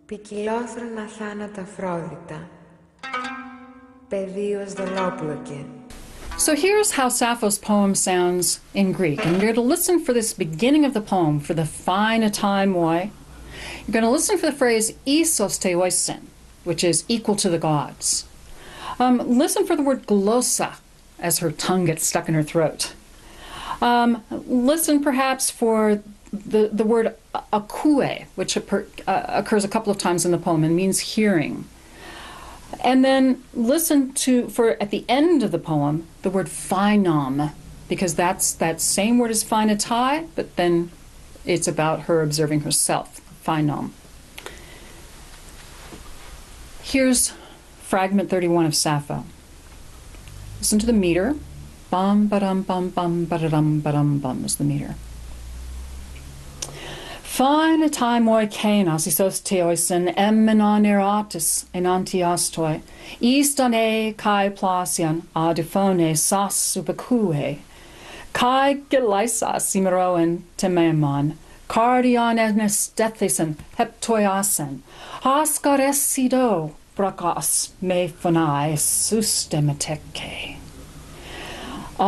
ποικιλόθρονα θάνατα φρόδιτα, πεδίος δολόπλοκε. So here's how Sappho's poem sounds in Greek. And you're going to listen for this beginning of the poem, for the phainatai moi. You're going to listen for the phrase isos theoisen, which is equal to the gods. Listen for the word glossa, as her tongue gets stuck in her throat. Listen perhaps for the word akue, which occurs a couple of times in the poem and means hearing. And then listen for at the end of the poem, the word phainom, because that's that same word as phainatai, but then it's about her observing herself, phainom. Here's fragment 31 of Sappho. Listen to the meter. Bum, ba-dum, bum, ba-da-dum, ba-dum, bum is the meter. Phainatai moi kenas isos theoisen emmenon eratis enantiastoi istane kai plasian adiphone sas upakue kai gelaisas imeroen tememon cardion anesthetisen heptoiasen hascaresido bracas me phonai sustemateke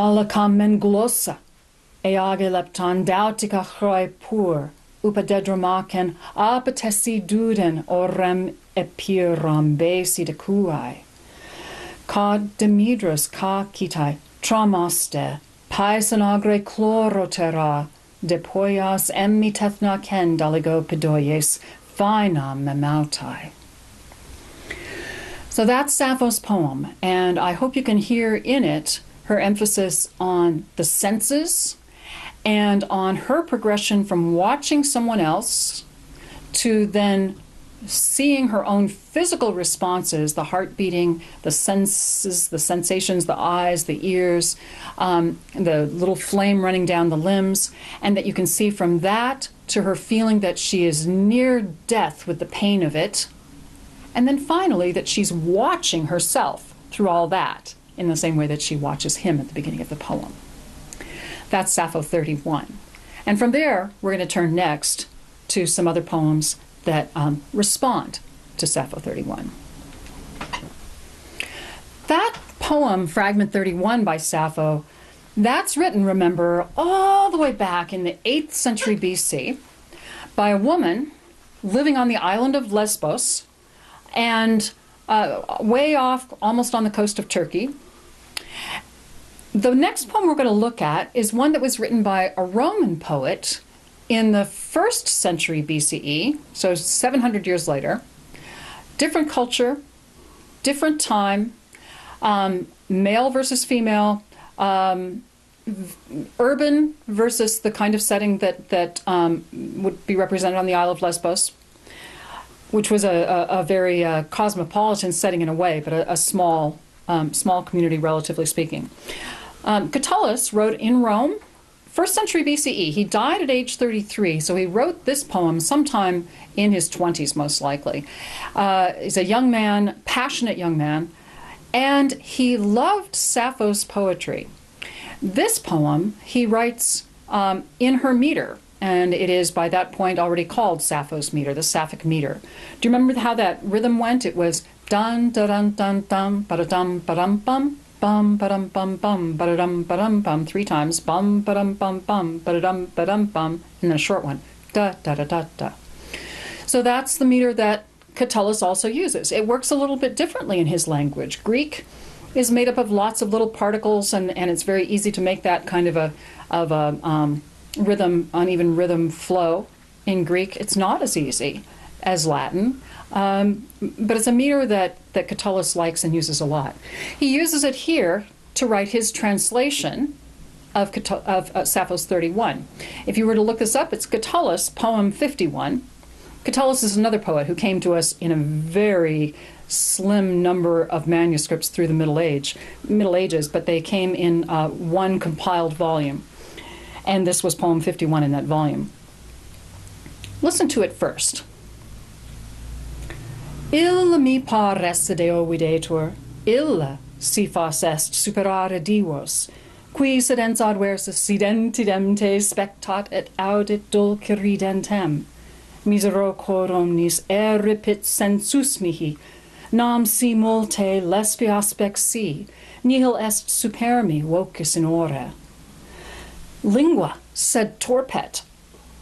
alla kamen glossa eagelepton dautica chroi pur upadedromaken apetesi duden orem epiram besi de kuai. Ka demidros ka kitai tramaste paisanagre chlorotera depoias emmitethna ken daligo pedoyes phainam memautai. So that's Sappho's poem, and I hope you can hear in it her emphasis on the senses and on her progression from watching someone else to then seeing her own physical responses, the heart beating, the senses, the sensations, the eyes, the ears, the little flame running down the limbs, and that you can see from that to her feeling that she is near death with the pain of it, and then finally that she's watching herself through all that in the same way that she watches him at the beginning of the poem. That's Sappho 31. And from there, we're going to turn next to some other poems that respond to Sappho 31. That poem, Fragment 31 by Sappho, that's written, remember, all the way back in the 8th century BC by a woman living on the island of Lesbos and way off, almost on the coast of Turkey. The next poem we're going to look at is one that was written by a Roman poet in the 1st century BCE, so 700 years later. Different culture, different time, male versus female, urban versus the kind of setting that would be represented on the Isle of Lesbos, which was a very cosmopolitan setting in a way, but a small community, relatively speaking. Catullus wrote in Rome, 1st century BCE. He died at age 33, so he wrote this poem sometime in his 20s, most likely. He's a young man, passionate young man, and he loved Sappho's poetry. This poem he writes in her meter, and it is by that point already called Sappho's meter, the Sapphic meter. Do you remember how that rhythm went? It was dun dun dun dun dum ba-da-dum ba-dum bum bum ba-dum bum bum ba-da-dum ba-dum bum 3 times, bum ba-dum bum bum ba-da-dum ba-dum bum, and then a short one, da da da da da. So that's the meter that Catullus also uses. It works a little bit differently in his language. Greek is made up of lots of little particles, and it's very easy to make that kind of a uneven rhythm flow. In Greek, it's not as easy as Latin, but it's a meter that Catullus likes and uses a lot. He uses it here to write his translation of Sappho's 31. If you were to look this up, it's Catullus, poem 51. Catullus is another poet who came to us in a very slim number of manuscripts through the Middle Ages, but they came in one compiled volume. And this was poem 51 in that volume. Listen to it first. Illa mi pares deo videtur, illa si fas est superare divos, qui sedens adversus sidentidem te spectat et audit dulci ridentem, Misero cor omnis eripit sensus mihi, nam si multe lesbia aspect si, nihil est super me vocis in ore. Lingua sed torpet,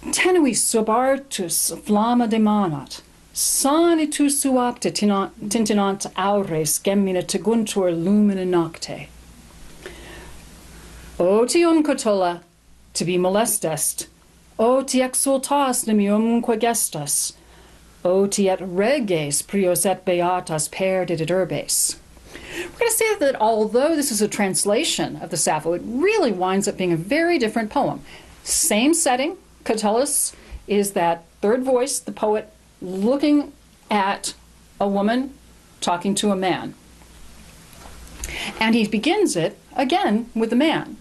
tenui subartus flamma demanat, sanitus suapte tintinant aures gemina teguntur lumina nocte. O tium Catulla, tibi molestest, o ti exultas nimiumque gestas, o ti et reges prios et beatas perdit urbes. We're going to say that although this is a translation of the Sappho, it really winds up being a very different poem. Same setting. Catullus is that third voice, the poet, looking at a woman talking to a man. And he begins it, again, with the man.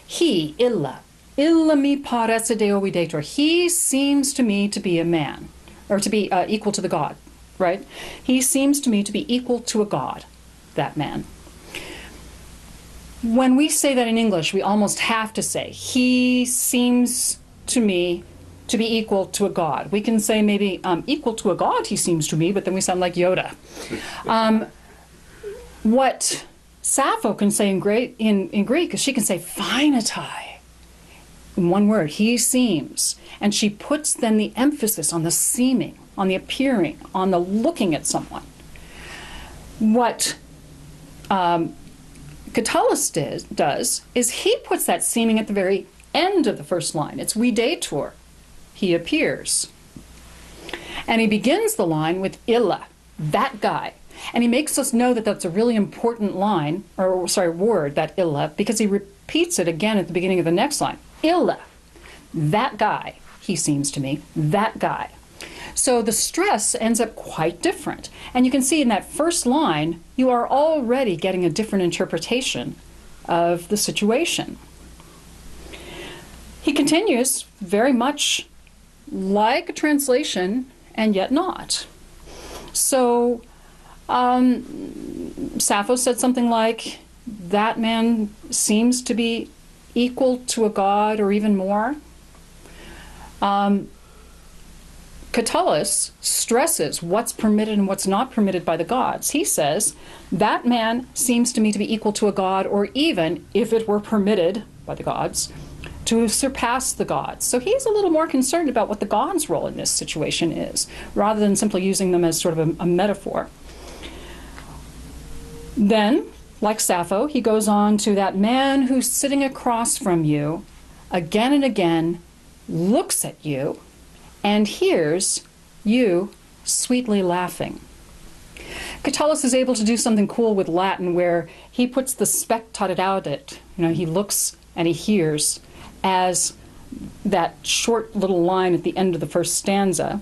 He, illa mi parece deo videtur. He seems to me to be a man, or to be equal to the god, right? He seems to me to be equal to a god, that man. When we say that in English, we almost have to say, he seems to me to be equal to a god. We can say maybe equal to a god, he seems to me, but then we sound like Yoda. What Sappho can say in Greek is she can say phainatai, in one word, he seems. And she puts then the emphasis on the seeming, on the appearing, on the looking at someone. What Catullus does is he puts that seeming at the very end of the first line. It's videtur. He appears. And he begins the line with illa, that guy. And he makes us know that that's a really important line, or sorry, word, that illa, because he repeats it again at the beginning of the next line. Illa, that guy, he seems to me, that guy. So the stress ends up quite different. And you can see in that first line, you are already getting a different interpretation of the situation. He continues very much like a translation, and yet not. So Sappho said something like, that man seems to be equal to a god or even more. Catullus stresses what's permitted and what's not permitted by the gods. He says, that man seems to me to be equal to a god, or even, if it were permitted by the gods, to surpass the gods. So he's a little more concerned about what the gods' role in this situation is, rather than simply using them as sort of a metaphor. Then, like Sappho, he goes on to that man who's sitting across from you, again and again, looks at you, and hears you sweetly laughing. Catullus is able to do something cool with Latin where he puts the spectated audit, he looks and he hears, as that short little line at the end of the first stanza.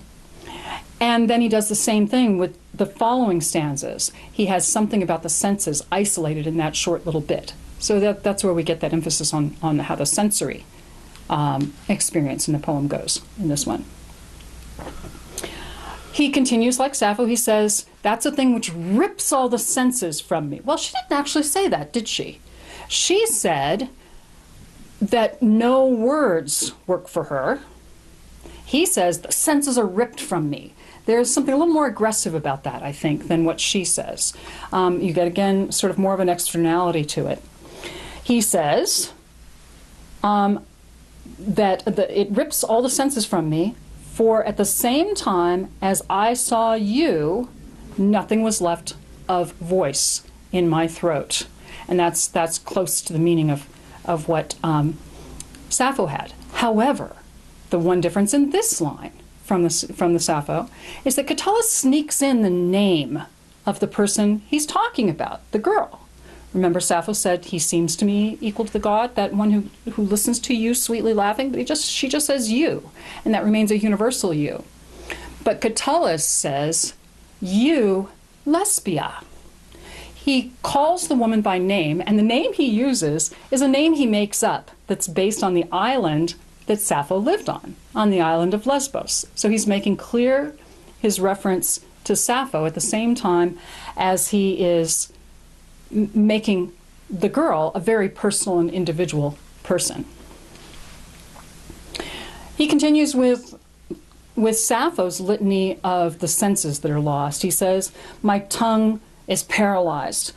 And then he does the same thing with the following stanzas. He has something about the senses isolated in that short little bit. So that's where we get that emphasis on how the sensory experience in the poem goes in this one. He continues like Sappho. He says, that's a thing which rips all the senses from me. Well, she didn't actually say that, did she? She said that no words work for her. He says the senses are ripped from me. There's something a little more aggressive about that, I think, than what she says. You get, again, sort of more of an externality to it. He says that it rips all the senses from me, for at the same time as I saw you, nothing was left of voice in my throat. And that's close to the meaning of what Sappho had. However, the one difference in this line from the Sappho is that Catullus sneaks in the name of the person he's talking about, the girl. Remember, Sappho said, he seems to me equal to the god, that one who listens to you sweetly laughing, but she just says you, and that remains a universal you. But Catullus says, you, Lesbia. He calls the woman by name, and the name he uses is a name he makes up that's based on the island that Sappho lived on the island of Lesbos. So he's making clear his reference to Sappho at the same time as he is making the girl a very personal and individual person. He continues with with Sappho's litany of the senses that are lost. He says, my tongue is paralyzed.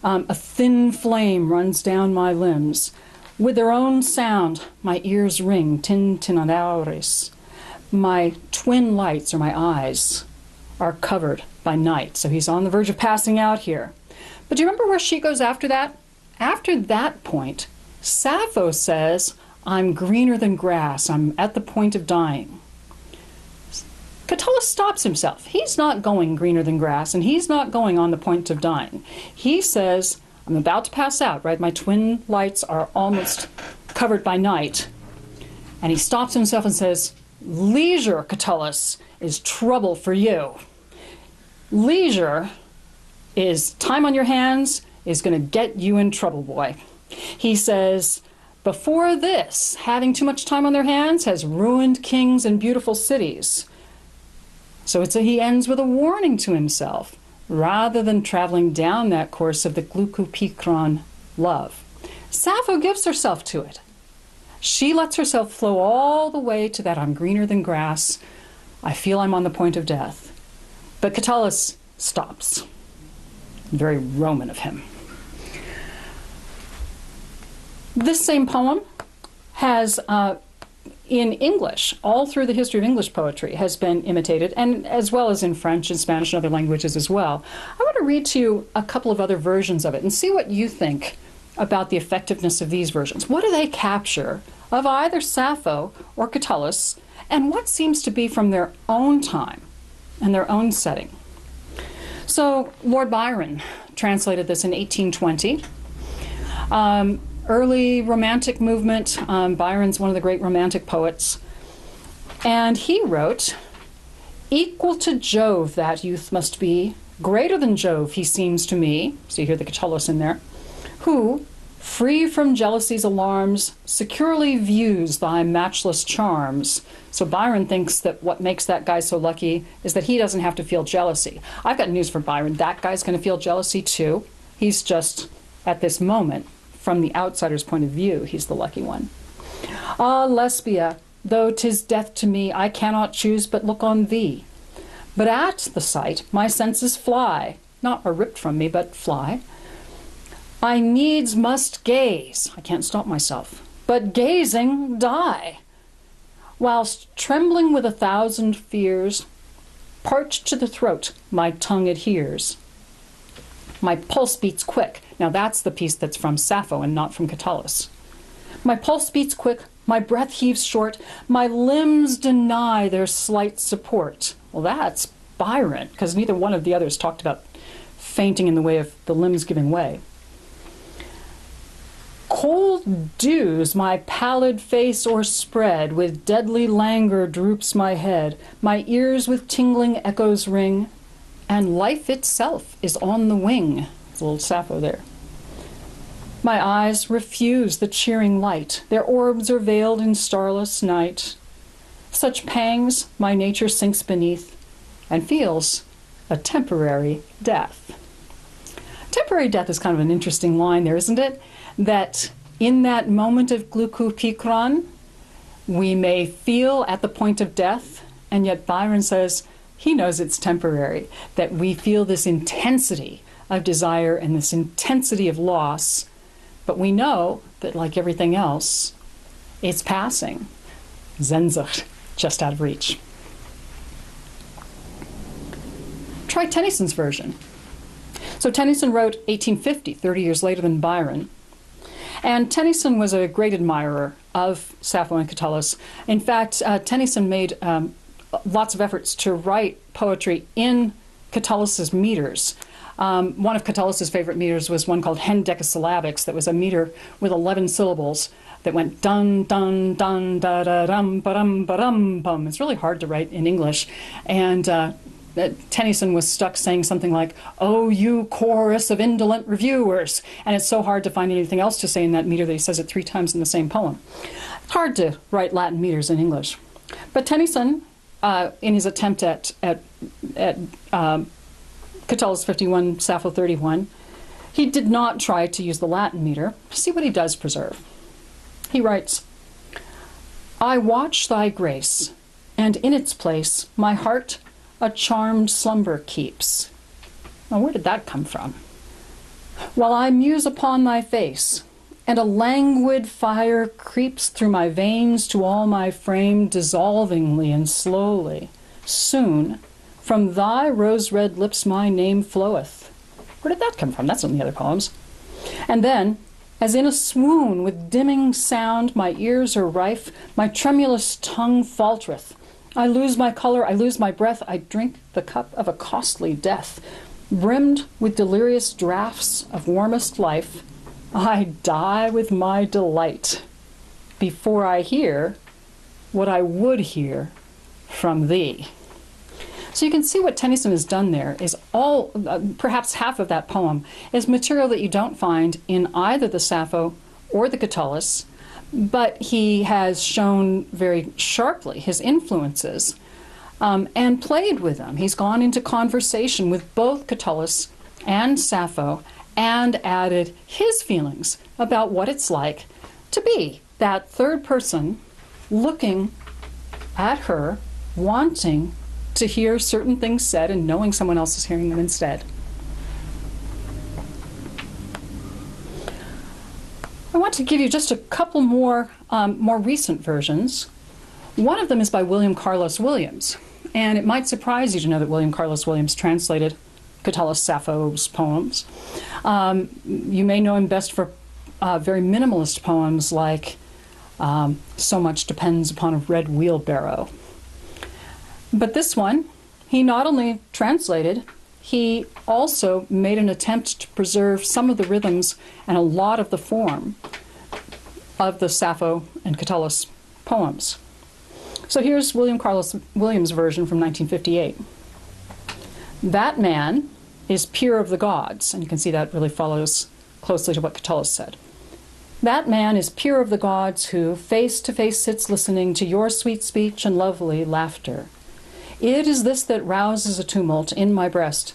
A thin flame runs down my limbs. With their own sound, my ears ring, tintinadauris. My twin lights, or my eyes, are covered by night. So he's on the verge of passing out here. But do you remember where she goes after that? After that point, Sappho says, I'm greener than grass. I'm at the point of dying. Catullus stops himself. He's not going greener than grass, and he's not going on the point of dying. He says, I'm about to pass out, right? My twin lights are almost covered by night. And he stops himself and says, leisure, Catullus, is trouble for you. Leisure is time on your hands is going to get you in trouble, boy. He says, before this, having too much time on their hands has ruined kings and beautiful cities. So he ends with a warning to himself, rather than traveling down that course of the glucopikron love. Sappho gives herself to it. She lets herself flow all the way to that I'm greener than grass. I feel I'm on the point of death. But Catullus stops. Very Roman of him. This same poem has, in English, all through the history of English poetry, has been imitated, and as well as in French and Spanish and other languages as well. I want to read to you a couple of other versions of it and see what you think about the effectiveness of these versions. What do they capture of either Sappho or Catullus, and what seems to be from their own time and their own setting? So Lord Byron translated this in 1820. Early Romantic movement. Byron's one of the great Romantic poets. And he wrote, equal to Jove that youth must be, greater than Jove he seems to me, so you hear the Catullus in there, who, free from jealousy's alarms, securely views thy matchless charms. So Byron thinks that what makes that guy so lucky is that he doesn't have to feel jealousy. I've got news for Byron. That guy's going to feel jealousy too. He's just, at this moment, from the outsider's point of view, he's the lucky one. Ah, Lesbia, though 'tis death to me, I cannot choose but look on thee. But at the sight my senses fly, not are ripped from me, but fly. I needs must gaze, I can't stop myself, but gazing die. Whilst trembling with 1,000 fears, parched to the throat my tongue adheres. My pulse beats quick. Now that's the piece that's from Sappho and not from Catullus. My pulse beats quick, my breath heaves short, my limbs deny their slight support. Well, that's Byron, because neither one of the others talked about fainting in the way of the limbs giving way. Cold dews my pallid face o'erspread, with deadly languor droops my head, my ears with tingling echoes ring, and life itself is on the wing. There's a little Sappho there. My eyes refuse the cheering light, their orbs are veiled in starless night. Such pangs my nature sinks beneath, and feels a temporary death. Temporary death is kind of an interesting line there, isn't it? That in that moment of glucopikron, we may feel at the point of death, and yet Byron says he knows it's temporary, that we feel this intensity of desire and this intensity of loss, but we know that, like everything else, it's passing. Sehnsucht, just out of reach. Try Tennyson's version. So Tennyson wrote 1850, 30 years later than Byron. And Tennyson was a great admirer of Sappho and Catullus. In fact, Tennyson made lots of efforts to write poetry in Catullus's meters. One of Catullus's favorite meters was one called hendecasyllabics, that was a meter with 11 syllables that went dun, dun, dun, da, da, dum, ba-dum, ba-dum, bum. It's really hard to write in English. And Tennyson was stuck saying something like, "Oh, you chorus of indolent reviewers." And it's so hard to find anything else to say in that meter that he says it 3 times in the same poem. It's hard to write Latin meters in English. But Tennyson, in his attempt at Catullus 51, Sappho 31, he did not try to use the Latin meter. See what he does preserve. He writes, "I watch thy grace, and in its place my heart a charmed slumber keeps. Now, where did that come from? While I muse upon thy face, and a languid fire creeps through my veins to all my frame, dissolvingly and slowly. Soon, from thy rose-red lips my name floweth. Where did that come from? That's in the other poems. And then, as in a swoon with dimming sound, my ears are rife, my tremulous tongue faltereth. I lose my color, I lose my breath, I drink the cup of a costly death. Brimmed with delirious draughts of warmest life, I die with my delight before I hear what I would hear from thee. So you can see what Tennyson has done there is all, perhaps half of that poem, is material that you don't find in either the Sappho or the Catullus, but he has shown very sharply his influences and played with them. He's gone into conversation with both Catullus and Sappho and added his feelings about what it's like to be that third person looking at her, wanting to hear certain things said and knowing someone else is hearing them instead. I want to give you just a couple more recent versions. One of them is by William Carlos Williams, and it might surprise you to know that William Carlos Williams translated Catullus Sappho's poems. You may know him best for very minimalist poems like So Much Depends Upon a Red Wheelbarrow. But this one, he not only translated, he also made an attempt to preserve some of the rhythms and a lot of the form of the Sappho and Catullus poems. So here's William Carlos Williams' version from 1958. That man is peer of the gods, and you can see that really follows closely to what Catullus said. That man is peer of the gods who face to face sits listening to your sweet speech and lovely laughter. It is this that rouses a tumult in my breast.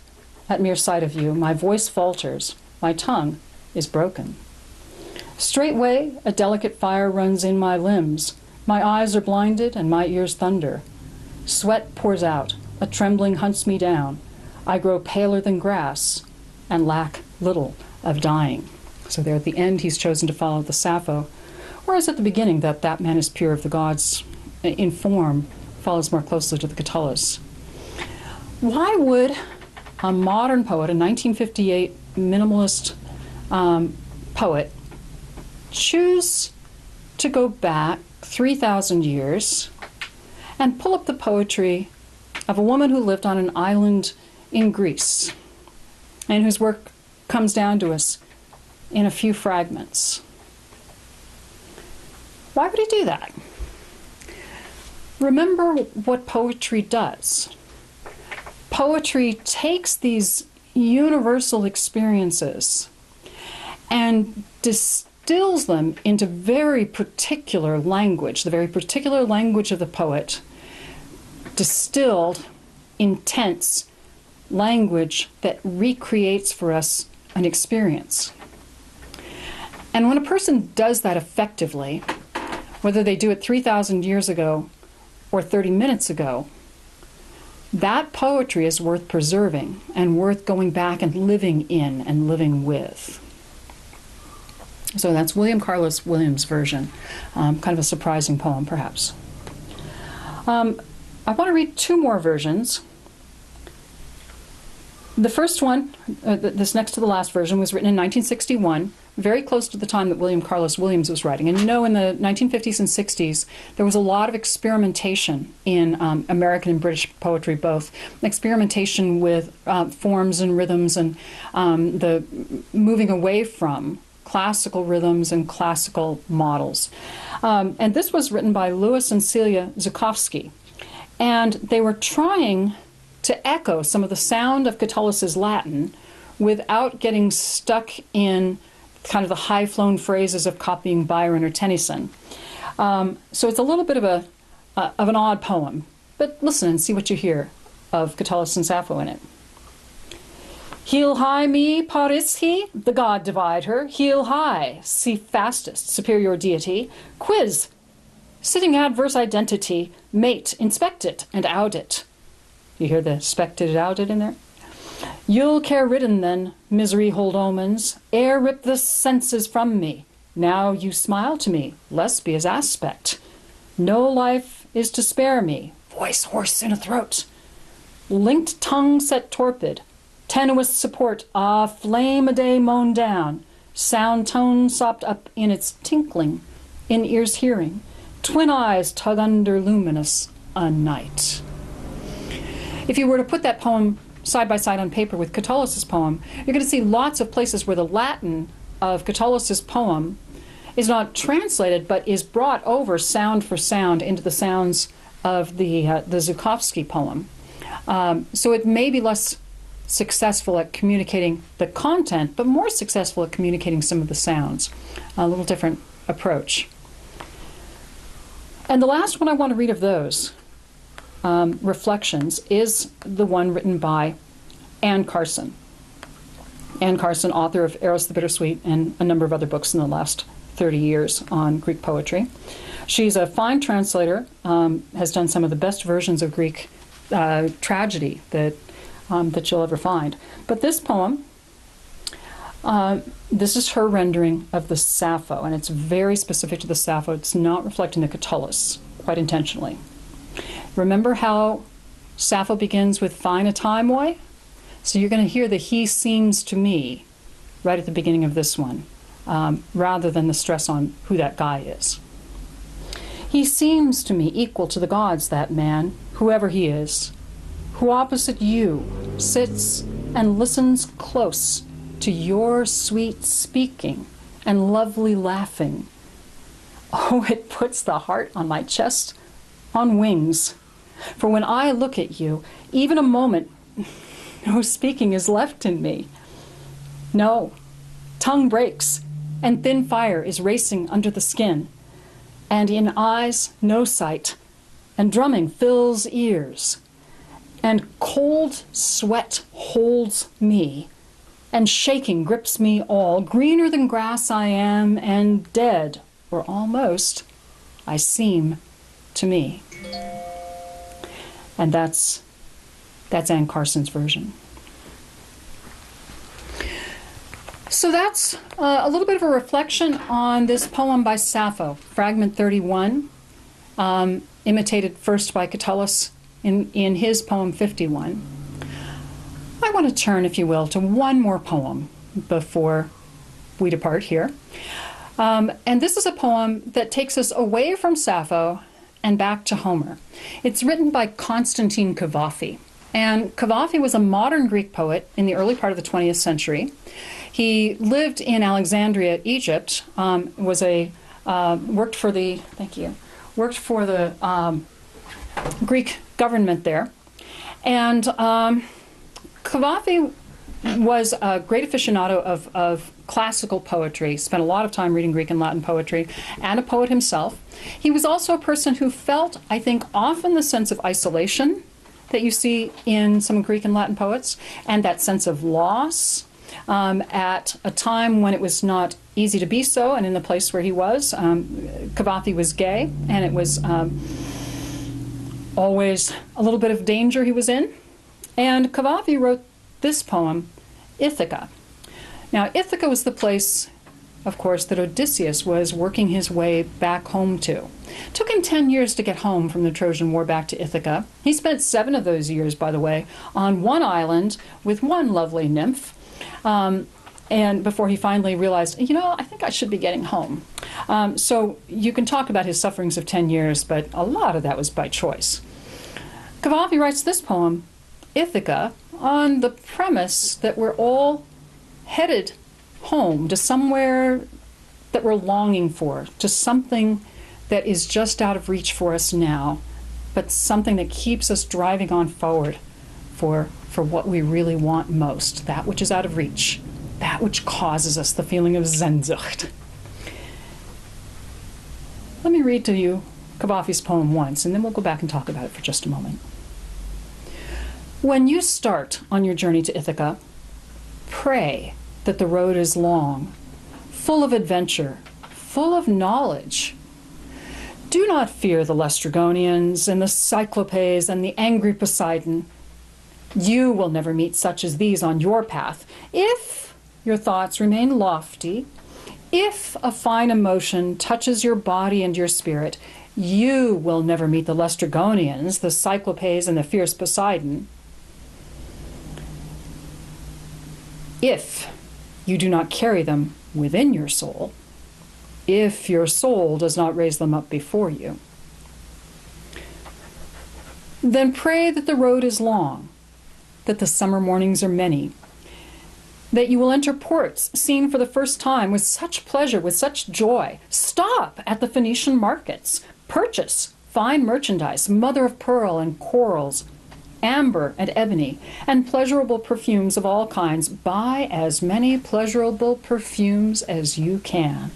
At mere sight of you, my voice falters, my tongue is broken. Straightway a delicate fire runs in my limbs. My eyes are blinded and my ears thunder. Sweat pours out, a trembling hunts me down. I grow paler than grass and lack little of dying. So there at the end he's chosen to follow the Sappho, whereas at the beginning that man is pure of the gods in form follows more closely to the Catullus. Why would a modern poet, a 1958 minimalist poet, choose to go back 3,000 years and pull up the poetry of a woman who lived on an island in Greece and whose work comes down to us in a few fragments? Why would he do that? Remember what poetry does. Poetry takes these universal experiences and distills them into very particular language, the very particular language of the poet, distilled, intense language that recreates for us an experience. And when a person does that effectively, whether they do it 3,000 years ago or 30 minutes ago, that poetry is worth preserving and worth going back and living in and living with. So that's William Carlos Williams' version, kind of a surprising poem, perhaps. I want to read two more versions. The first one, this next to the last version, was written in 1961, very close to the time that William Carlos Williams was writing. And you know, in the 1950s and 60s, there was a lot of experimentation in American and British poetry, both experimentation with forms and rhythms and the moving away from classical rhythms and classical models. And this was written by Louis and Celia Zukofsky. And they were trying to echo some of the sound of Catullus's Latin without getting stuck in kind of the high-flown phrases of copying Byron or Tennyson. So it's a little bit of an odd poem, but listen and see what you hear of Catullus and Sappho in it. Heel high me parisci, the god divide her. Heel high, see fastest, superior deity. Quiz, Sitting adverse identity, mate, inspect it, and out it. You hear the spected outed in there? You'll care ridden then, misery hold omens, ere rip the senses from me. Now you smile to me, Lesbia's aspect. No life is to spare me, voice hoarse in a throat. Linked tongue set torpid, tenuous support, ah, flame a day mown down, sound tone sopped up in its tinkling, in ears hearing, twin eyes tug under luminous a night. If you were to put that poem side by side on paper with Catullus's poem, you're going to see lots of places where the Latin of Catullus's poem is not translated, but is brought over sound for sound into the sounds of the Zhukovsky poem. So it may be less successful at communicating the content, but more successful at communicating some of the sounds. A little different approach. And the last one I want to read of those reflections is the one written by Anne Carson. Anne Carson, author of Eros the Bittersweet and a number of other books in the last 30 years on Greek poetry. She's a fine translator, has done some of the best versions of Greek tragedy that you'll ever find. But this poem, this is her rendering of the Sappho, and it's very specific to the Sappho. It's not reflecting the Catullus, quite intentionally. Remember how Sappho begins with fine a time, moi? So you're going to hear the he seems to me right at the beginning of this one, rather than the stress on who that guy is. He seems to me equal to the gods, that man, whoever he is, who opposite you sits and listens close to your sweet speaking and lovely laughing. Oh, it puts the heart on my chest on wings. For when I look at you, even a moment, no speaking is left in me. No, tongue breaks, and thin fire is racing under the skin, and in eyes no sight, and drumming fills ears, and cold sweat holds me, and shaking grips me all. Greener than grass I am, and dead, or almost, I seem to me. And that's Anne Carson's version. So that's a little bit of a reflection on this poem by Sappho, Fragment 31, imitated first by Catullus in his poem 51. I want to turn, if you will, to one more poem before we depart here. And this is a poem that takes us away from Sappho and back to Homer. It's written by Constantine Cavafy. And Cavafy was a modern Greek poet in the early part of the 20th century. He lived in Alexandria, Egypt, worked for the Greek government there. And Cavafy was a great aficionado of classical poetry, spent a lot of time reading Greek and Latin poetry, and a poet himself. He was also a person who felt, I think, often the sense of isolation that you see in some Greek and Latin poets, and that sense of loss at a time when it was not easy to be so, and in the place where he was. Cavafy was gay, and it was always a little bit of danger he was in. And Cavafy wrote this poem, Ithaca. Now, Ithaca was the place, of course, that Odysseus was working his way back home to. It took him 10 years to get home from the Trojan War back to Ithaca. He spent 7 of those years, by the way, on one island with one lovely nymph, and before he finally realized, I think I should be getting home. So you can talk about his sufferings of 10 years, but a lot of that was by choice. Cavafy writes this poem, Ithaca, on the premise that we're all headed home to somewhere that we're longing for, to something that is just out of reach for us now, but something that keeps us driving on forward for what we really want most, that which is out of reach, that which causes us the feeling of Sehnsucht. Let me read to you Cavafy's poem once, and then we'll go back and talk about it for just a moment. When you start on your journey to Ithaca, pray that the road is long, full of adventure, full of knowledge. Do not fear the Laestrygonians and the Cyclopes and the angry Poseidon. You will never meet such as these on your path. If your thoughts remain lofty, if a fine emotion touches your body and your spirit, you will never meet the Laestrygonians, the Cyclopes, and the fierce Poseidon. If you do not carry them within your soul, if your soul does not raise them up before you, then pray that the road is long, that the summer mornings are many, that you will enter ports seen for the first time with such pleasure, with such joy. Stop at the Phoenician markets, purchase fine merchandise, mother of pearl and corals, amber and ebony, and pleasurable perfumes of all kinds. Buy as many pleasurable perfumes as you can.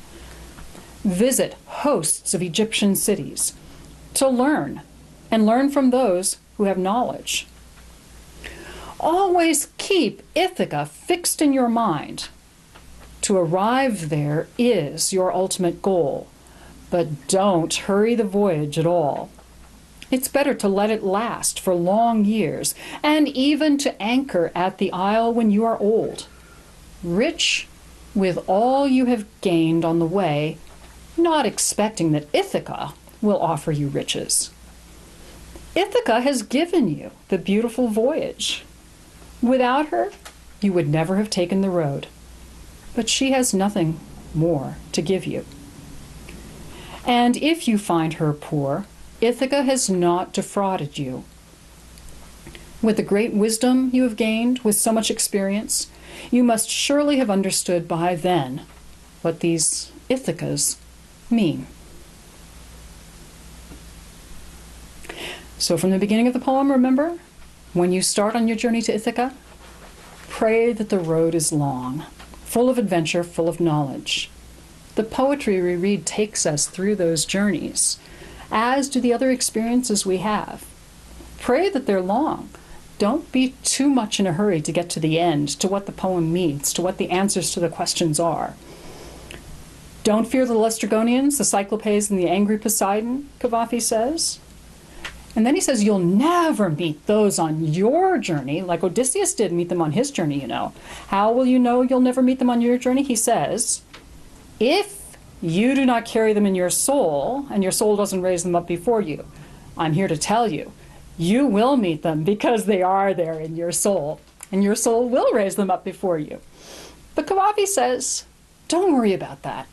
Visit hosts of Egyptian cities to learn, and learn from those who have knowledge. Always keep Ithaca fixed in your mind. To arrive there is your ultimate goal, but don't hurry the voyage at all. It's better to let it last for long years, and even to anchor at the isle when you are old, rich with all you have gained on the way, not expecting that Ithaca will offer you riches. Ithaca has given you the beautiful voyage. Without her, you would never have taken the road, but she has nothing more to give you. And if you find her poor, Ithaca has not defrauded you. With the great wisdom you have gained, with so much experience, you must surely have understood by then what these Ithacas mean. So from the beginning of the poem, remember, when you start on your journey to Ithaca, pray that the road is long, full of adventure, full of knowledge. The poetry we read takes us through those journeys, as do the other experiences we have. Pray that they're long. Don't be too much in a hurry to get to the end, to what the poem means, to what the answers to the questions are. Don't fear the Laestrygonians, the Cyclopes, and the angry Poseidon, Cavafy says. And then he says, you'll never meet those on your journey, like Odysseus did meet them on his journey, you know. How will you know you'll never meet them on your journey? He says, if you do not carry them in your soul, and your soul doesn't raise them up before you, I'm here to tell you, you will meet them because they are there in your soul, and your soul will raise them up before you. But Cavafy says, don't worry about that.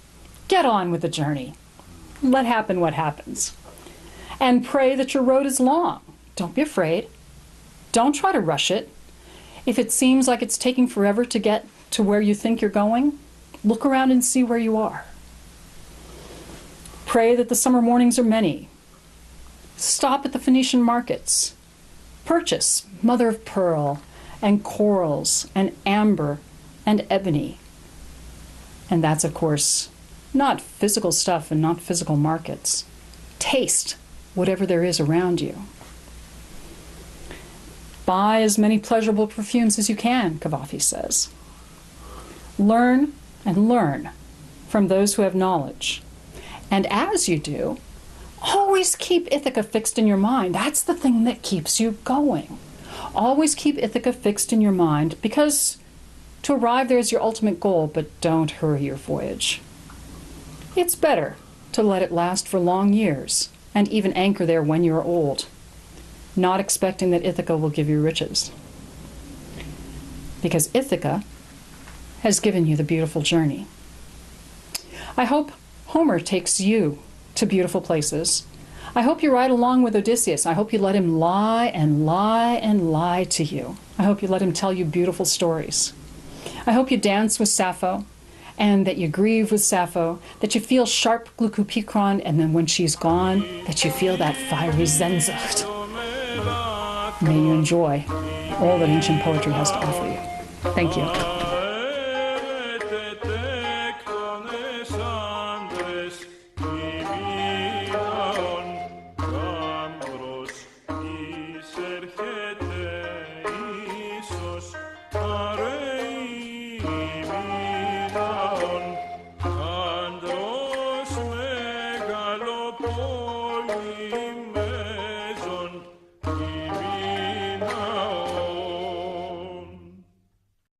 Get on with the journey. Let happen what happens. And pray that your road is long. Don't be afraid. Don't try to rush it. If it seems like it's taking forever to get to where you think you're going, look around and see where you are. Pray that the summer mornings are many. Stop at the Phoenician markets. Purchase mother of pearl and corals and amber and ebony. And that's, of course, not physical stuff and not physical markets. Taste whatever there is around you. Buy as many pleasurable perfumes as you can, Cavafy says. Learn and learn from those who have knowledge. And as you do, always keep Ithaca fixed in your mind. That's the thing that keeps you going. Always keep Ithaca fixed in your mind, because to arrive there is your ultimate goal, but don't hurry your voyage. It's better to let it last for long years, and even anchor there when you're old, not expecting that Ithaca will give you riches. Because Ithaca has given you the beautiful journey. I hope Homer takes you to beautiful places. I hope you ride along with Odysseus. I hope you let him lie and lie and lie to you. I hope you let him tell you beautiful stories. I hope you dance with Sappho, and that you grieve with Sappho, that you feel sharp glucopikron, and then when she's gone, that you feel that fiery Sehnsucht. May you enjoy all that ancient poetry has to offer you. Thank you.